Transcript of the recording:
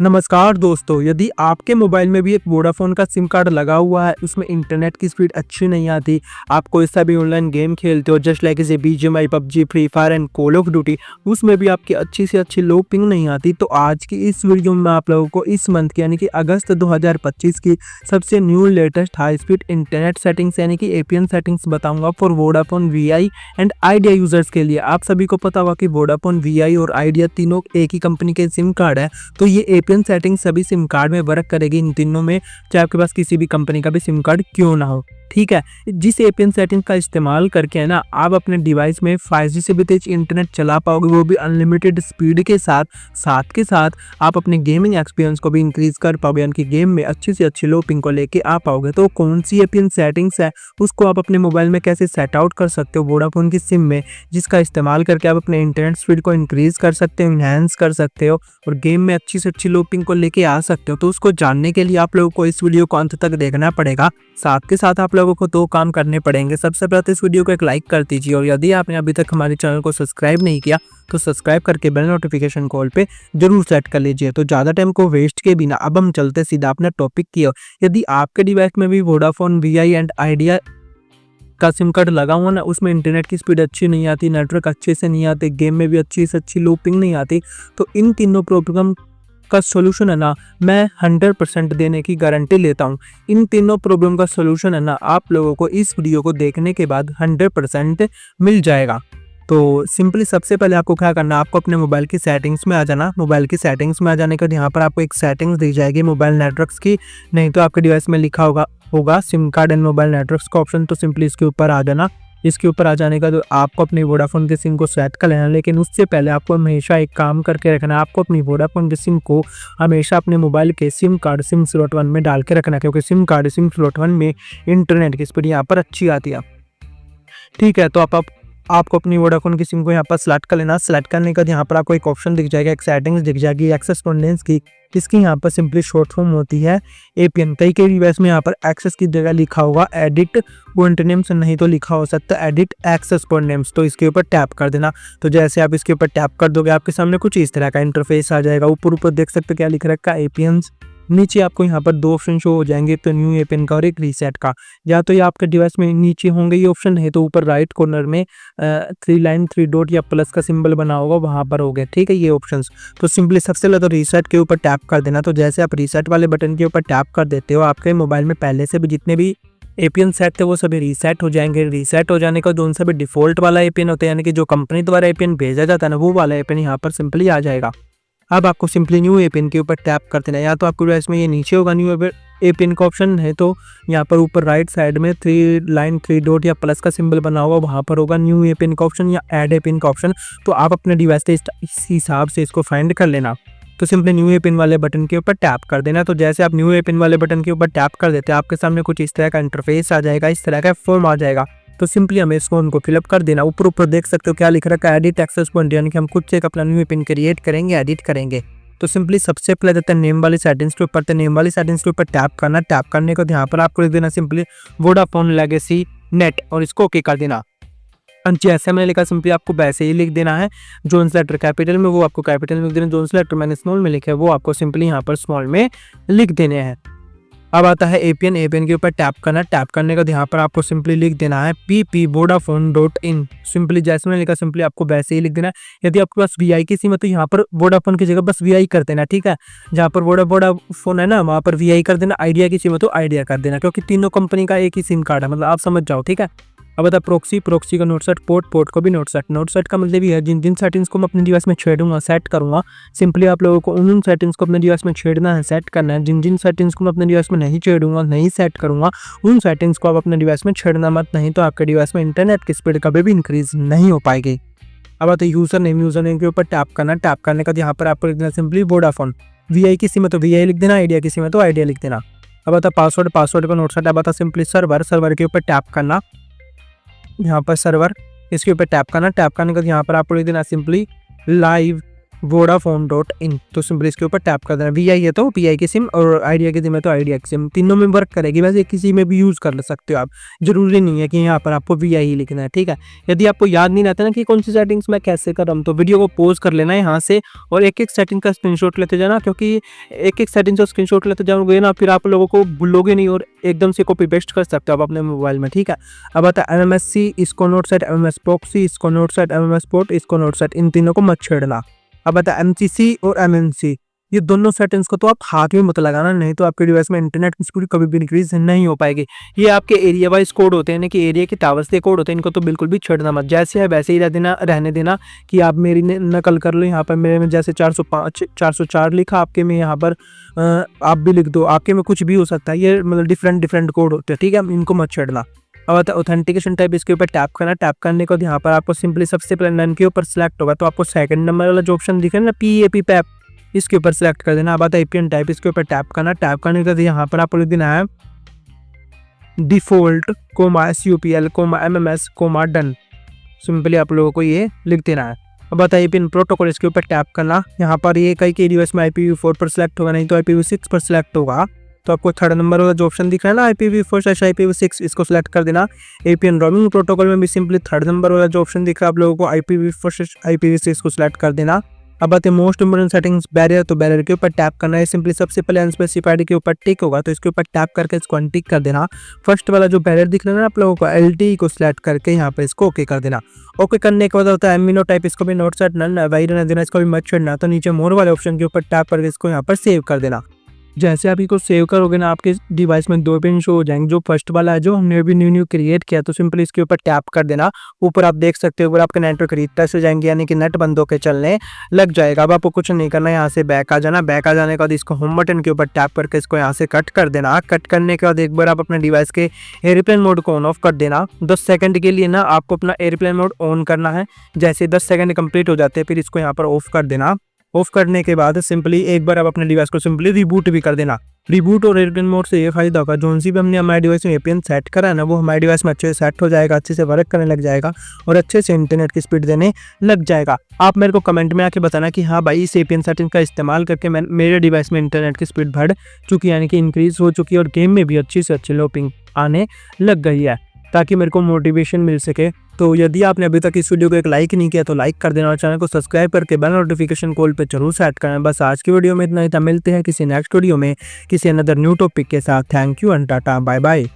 नमस्कार दोस्तों, यदि आपके मोबाइल में भी एक वोडाफ़ोन का सिम कार्ड लगा हुआ है, उसमें इंटरनेट की स्पीड अच्छी नहीं आती, आप कोई सा भी ऑनलाइन गेम खेलते हो जस्ट लाइक जैसे BGMI, PUBG, free fire and call of duty, उसमें भी आपकी अच्छी से अच्छी लो पिंग नहीं आती, तो आज की इस वीडियो में मैं आप लोगों को इस मंथ की यानी कि अगस्त 2025 की सबसे new latest high speed internet settings यानी कि एपीएन सेटिंग्स बताऊंगा for Vodafone VI and idea users के लिए। आप सभी को पता होगा कि वोडाफ़ोन वीआई और आइडिया तीनों एक ही कंपनी के सिम कार्ड है, तो ये एपीएन सेटिंग सभी सिम कार्ड में वर्क करेगी इन तीनों में, चाहे आपके पास किसी भी कंपनी का भी सिम कार्ड क्यों ना हो। ठीक है, जिस एपीएन सेटिंग का इस्तेमाल करके है ना आप अपने डिवाइस में 5G से भी तेज इंटरनेट चला पाओगे, वो भी अनलिमिटेड स्पीड के साथ। साथ के साथ आप अपने गेमिंग एक्सपीरियंस को भी इंक्रीज कर पाओगे, यानी कि गेम में अच्छी से अच्छी लो पिंग को लेके आ पाओगे। तो कौन सी एपीएन सेटिंग्स है, उसको आप अपने मोबाइल में कैसे सेट आउट कर सकते हो वोडाफोन की सिम में, जिसका इस्तेमाल करके आप अपने इंटरनेट स्पीड को इंक्रीज कर सकते हो, इनहेंस कर सकते हो और गेम में अच्छी से अच्छी लो पिंग को लेके आ सकते हो। तो उसको जानने के लिए आप लोगों को इस वीडियो को अंत तक देखना पड़ेगा। साथ के साथ आप लोगों को दो काम करने पड़ेंगे। सबसे पहले इस वीडियो को एक लाइक कर दीजिए और यदि आपने अभी तक हमारे चैनल को सब्सक्राइब नहीं किया तो सब्सक्राइब करके बेल नोटिफिकेशन कॉल पे जरूर सेट कर लीजिए। तो ज़्यादा टाइम को वेस्ट के बिना अब हम चलते सीधा अपने टॉपिक की ओर। यदि आपके डिवाइस में भी वोडाफोन वीआई एंड आइडिया का सिम कार्ड लगा हुआ ना, उसमें इंटरनेट की स्पीड अच्छी नहीं आती, नेटवर्क अच्छे से नहीं आते, गेम में भी अच्छी से अच्छी लो पिंग नहीं आती, तो इन तीनों प्रॉब्लम का सोल्यूशन है ना मैं 100% देने की गारंटी लेता हूँ। इन तीनों प्रॉब्लम का सोल्यूशन है ना आप लोगों को इस वीडियो को देखने के बाद 100% मिल जाएगा। तो सिंपली सबसे पहले आपको क्या करना है, आपको अपने मोबाइल की सेटिंग्स में आ जाना। मोबाइल की सेटिंग्स में आ जाने के बाद यहाँ पर आपको एक सेटिंग्स दी जाएगी मोबाइल नेटवर्क्स की, नहीं तो आपके डिवाइस में लिखा होगा SIM card and mobile networks का ऑप्शन, तो सिंपली इसके ऊपर आ जाना। इसके ऊपर आ जाने का तो आपको अपनी वोडाफोन के सिम को सेट कर लेना, लेकिन उससे पहले आपको हमेशा एक काम करके रखना है। आपको अपनी वोडाफोन के सिम को हमेशा अपने मोबाइल के सिम कार्ड सिम स्लॉट 1 में डाल के रखना, क्योंकि सिम कार्ड सिम स्लॉट 1 में इंटरनेट की स्पीड यहाँ पर अच्छी आती है। ठीक है, तो आपको अपनी वोडाफोन की सिम को यहाँ पर सेलेक्ट कर लेना। सेलेक्ट करने के बाद यहाँ पर आपको एक ऑप्शन दिख जाएगा, एक सेटिंग्स दिख जाएगी एक्सेस कॉन्डेंस की। इसकी यहाँ पर सिंपली शॉर्ट फॉर्म होती है एपीएन। कई डिवाइस में यहाँ पर एक्सेस की जगह लिखा होगा एडिट पॉइंट नेम्स, नहीं तो लिखा हो सकता है एडिट एक्सेस पॉइंट नेम्स, तो इसके ऊपर टैप कर देना। तो जैसे आप इसके ऊपर टैप कर दोगे आपके सामने कुछ इस तरह का इंटरफेस आ जाएगा। ऊपर देख सकते हो क्या लिख रखा है एपीएन्स। नीचे आपको यहाँ पर दो ऑप्शन शो हो जाएंगे, तो न्यू एपीएन का और एक रीसेट का। या तो ये आपके डिवाइस में नीचे होंगे ये ऑप्शन, है तो ऊपर राइट कॉर्नर में 3 लाइन 3 डॉट या प्लस का सिंबल बना होगा, वहाँ पर हो गए। ठीक है, ये ऑप्शंस। तो सिंपली सबसे पहले तो रीसेट के ऊपर टैप कर देना। तो जैसे आप रीसेट वाले बटन के ऊपर टैप कर देते हो, आपके मोबाइल में पहले से भी जितने भी एपीएन सेट थे वो सभी रीसेट हो जाएंगे। रीसेट हो जाने का जो उनसे भी डिफॉल्ट वाला एपीएन होता है, यानी कि जो कंपनी द्वारा एपीएन भेजा जाता है ना, वो वाला एपीएन यहाँ पर सिंपली आ जाएगा। अब आपको सिंपली न्यू एपीएन के ऊपर टैप कर देना। या तो आपको डिवाइस में ये नीचे होगा न्यू एपीएन का ऑप्शन, है तो यहाँ पर ऊपर राइट साइड में 3 लाइन 3 डॉट या प्लस का सिंबल बना होगा, वहाँ पर होगा न्यू एपीएन का ऑप्शन या ऐड एपीएन का ऑप्शन। तो आप अपने डिवाइस से इस हिसाब से इसको फाइंड कर लेना। तो सिंपली न्यू एपीएन वाले बटन के ऊपर टैप कर देना। तो जैसे आप न्यू एपीएन वाले बटन के ऊपर टैप कर देते हैं, आपके सामने कुछ इस तरह का इंटरफेस आ जाएगा, इस तरह का फॉर्म आ जाएगा। तो सिंपली हमें इस फॉर्म को फिलअप कर देना। ऊपर देख सकते हो क्या लिख रखा है एडिट एक्सेस पॉइंट, यानी कि हम खुद से एक अपना न्यू एपीएन क्रिएट करेंगे, एडिट करेंगे। तो सिंपली सबसे पहले देते हैं नेम वाली सेटिंग्स के ऊपर, तो नेम वाली सेटिंग्स के ऊपर टैप करना। टैप करने को यहाँ पर आपको लिख देना सिंपली वोडाफोन लेगेसी नेट और इसको ओके कर देना। जैसे मैंने लिखा सिंपली आपको वैसे ही लिख देना है। जोन से लेटर कैपिटल में वो आपको कैपिटल में लिख देना, जोन से लेटर मैंने स्मॉल में लिखा है वो आपको सिंपली यहाँ पर स्मॉल में लिख देने हैं। अब आता है एपीएन के ऊपर टैप करना। टैप करने का यहाँ पर आपको सिंपली लिख देना है PP Vodafone.in। सिंपली जैसे मैंने लिखा सिंपली आपको वैसे ही लिख देना है। यदि आपके पास वीआई की सिम है तो यहाँ पर वोडाफोन की जगह बस वीआई कर देना। ठीक है, जहाँ पर वोडाफोन है ना वहाँ पर वीआई कर देना। आइडिया की सिम है तो आइडिया कर देना, क्योंकि तीनों कंपनी का एक ही सिम कार्ड है, मतलब आप समझ जाओ। ठीक है, अब बता प्रोक्सी का नोट सेट, पोर्ट को भी नोट सेट का मतलब ये है जिन सेटिंग्स को मैं अपने डिवाइस में छेड़ूंगा सेट करूंगा, सिंपली आप लोगों को उन सेटिंग्स को अपने डिवाइस में छेड़ना है, सेट करना है। जिन सेटिंग्स को मैं अपने डिवाइस में नहीं छेड़ूंगा, नहीं सेट करूंगा, उन सेटिंग्स को आप अपने डिवाइस में छेड़ना मत, नहीं तो आपके डिवाइस में इंटरनेट की स्पीड कभी भी इंक्रीज नहीं हो पाएगी। अब आता है यूजर नेम के ऊपर टैप करना। टैप करने का यहाँ पर आपको लिख देना सिंपली वोडाफोन। वीआई की सिम है तो वीआई लिख देना, आइडिया की सिम है तो आइडिया लिख देना। अब आता पासवर्ड का नोट सेट। अब आता सिंपली सर्वर के ऊपर टैप करना, यहाँ पर सर्वर इसके ऊपर टैप करना। टैप करने का यहाँ पर आपको लिख देना सिंपली लाइव वोडाफोन.in। तो सिंपली इसके ऊपर टैप कर देना। वीआई है तो वीआई की सिम और आइडिया की सिम है तो आइडिया की सिम, तीनों में वर्क करेगी। वैसे किसी में भी यूज़ कर सकते हो आप, जरूरी नहीं है कि यहाँ पर आपको वीआई ही लिखना है, ठीक है। यदि आपको याद नहीं रहता ना कि कौन सी सेटिंग्स मैं कैसे कर रहा हूँ, तो वीडियो को पॉज कर लेना है यहाँ से और एक एक सेटिंग का स्क्रीनशॉट लेते जाना, क्योंकि एक एक सेटिंग का स्क्रीनशॉट लेते जाओगे ना फिर आप लोगों को भूलोगे नहीं और एकदम से कॉपी पेस्ट कर सकते हो आप अपने मोबाइल में, ठीक है। अब आता है MMSC, इसको नोट सेट, MMS प्रॉक्सी, इसको नोट सेट, MMS पोर्ट, इसको नोट सेट, इन तीनों को मत छेड़ना। अब आता है MCC और MNC, ये दोनों सेटिंग्स को तो आप हाथ में मत लगाना, नहीं तो आपके डिवाइस में इंटरनेट की स्पीड कभी भी इंक्रीज नहीं हो पाएगी। ये आपके एरिया वाइज कोड होते हैं ना, कि एरिया के टावर्स के कोड होते हैं, इनको तो बिल्कुल भी छेड़ना मत, जैसे है वैसे ही रहने देना। कि आप मेरी नकल कर लो, यहाँ पर मेरे में जैसे 405 404 लिखा, आपके में यहाँ पर आप भी लिख दो, आपके में कुछ भी हो सकता है, ये मतलब डिफरेंट कोड होते हैं, ठीक है। इनको मत छेड़ना। अब आता है ऑथेंटिकेशन टाइप, इसके ऊपर टैप करना। टैप करने के बाद यहाँ पर आपको सिंपली सबसे पहले नन के ऊपर सेलेक्ट होगा, तो आपको सेकंड नंबर वाला जो ऑप्शन दिख रहा है ना, PAP पैप, इसके ऊपर सेलेक्ट कर देना। अब आता है APN टाइप, इसके ऊपर टैप करना। टैप करने के बाद यहाँ पर आपको लिख देना है default SUPL MMS done. Simply आप लोगों को ये लिख देना है। अब आता है APN प्रोटोकॉल, इसके ऊपर टैप करना। यहाँ पर ये कई डिवाइस में IPv4 पर सिलेक्ट होगा, नहीं तो IPv6 पर सिलेक्ट होगा। तो आपको थर्ड नंबर वाला जो ऑप्शन दिख रहा है ना, IPv4/IPv6, इसको सिलेक्ट कर देना। APN रोमिंग प्रोटोकॉल में भी सिंपली थर्ड नंबर वाला जो ऑप्शन दिख रहा है आप लोगों को, IPv4/IPv6 को सिलेक्ट कर देना। अब आते हैं मोस्ट इंपोर्टेंट सेटिंग्स, बैरियर, तो बैरियर के ऊपर टैप करना है। सिंपली सबसे पहले अनस्पेसिफाइड के ऊपर टिक होगा, तो इसके ऊपर टैप करके इसको अनटिक कर देना। फर्स्ट वाला जो बैरियर दिख रहा है ना आप लोगों को, LTE को सिलेक्ट करके यहाँ पे इसको ओके कर देना। ओके करने के बाद होता है एमिनो टाइप, इसको भी नोट सेट नन वाइड रहने देना, इसको भी मत छोड़ना। तो नीचे मोर वाले ऑप्शन के ऊपर टैप करके इसको यहाँ पर सेव कर देना। जैसे आप इसको सेव करोगे ना, आपके डिवाइस में 2 पिन शो हो जाएंगे। जो फर्स्ट वाला है जो हमने अभी न्यू क्रिएट किया, तो सिंपली इसके ऊपर टैप कर देना। ऊपर आप देख सकते हो ऊपर आपका नेटवर्क रिफ्रेश हो जाएंगे, यानी कि नेट बंद होकर चलने लग जाएगा। अब आपको कुछ नहीं करना, यहाँ से बैक आ जाना। बैक आ जाने के बाद इसको होम बटन के ऊपर टैप करके इसको यहाँ से कट कर देना। कट करने के बाद एक बार आप अपने डिवाइस के एयरप्लेन मोड को ऑन ऑफ कर देना। 10 सेकंड के लिए ना आपको अपना एयरप्लेन मोड ऑन करना है। जैसे 10 सेकंड कंप्लीट हो जाते हैं फिर इसको यहाँ पर ऑफ कर देना। ऑफ करने के बाद सिंपली एक बार आप अपने डिवाइस को सिंपली रिबूट भी कर देना। रिबूट और एयरप्लेन मोड से ये फायदा होगा, जो सी भी हमने हमारे डिवाइस में APN सेट करा है ना, वो हमारे डिवाइस में अच्छे से सेट हो जाएगा, अच्छे से वर्क करने लग जाएगा और अच्छे से इंटरनेट की स्पीड देने लग जाएगा। आप मेरे को कमेंट में आके बताना कि हाँ भाई, इस APN सेटिंग का इस्तेमाल करके मेरे डिवाइस में इंटरनेट की स्पीड बढ़ चुकी, यानी कि इंक्रीज हो चुकी है और गेम में भी अच्छी से अच्छी लोपिंग आने लग गई है, ताकि मेरे को मोटिवेशन मिल सके। तो यदि आपने अभी तक इस वीडियो को एक लाइक नहीं किया तो लाइक कर देना और चैनल को सब्सक्राइब करके बेल नोटिफिकेशन कॉल पे जरूर सेट करना। बस आज की वीडियो में इतना ही था, मिलते हैं किसी नेक्स्ट वीडियो में किसी अनदर न्यू टॉपिक के साथ। Thank you and tata bye bye.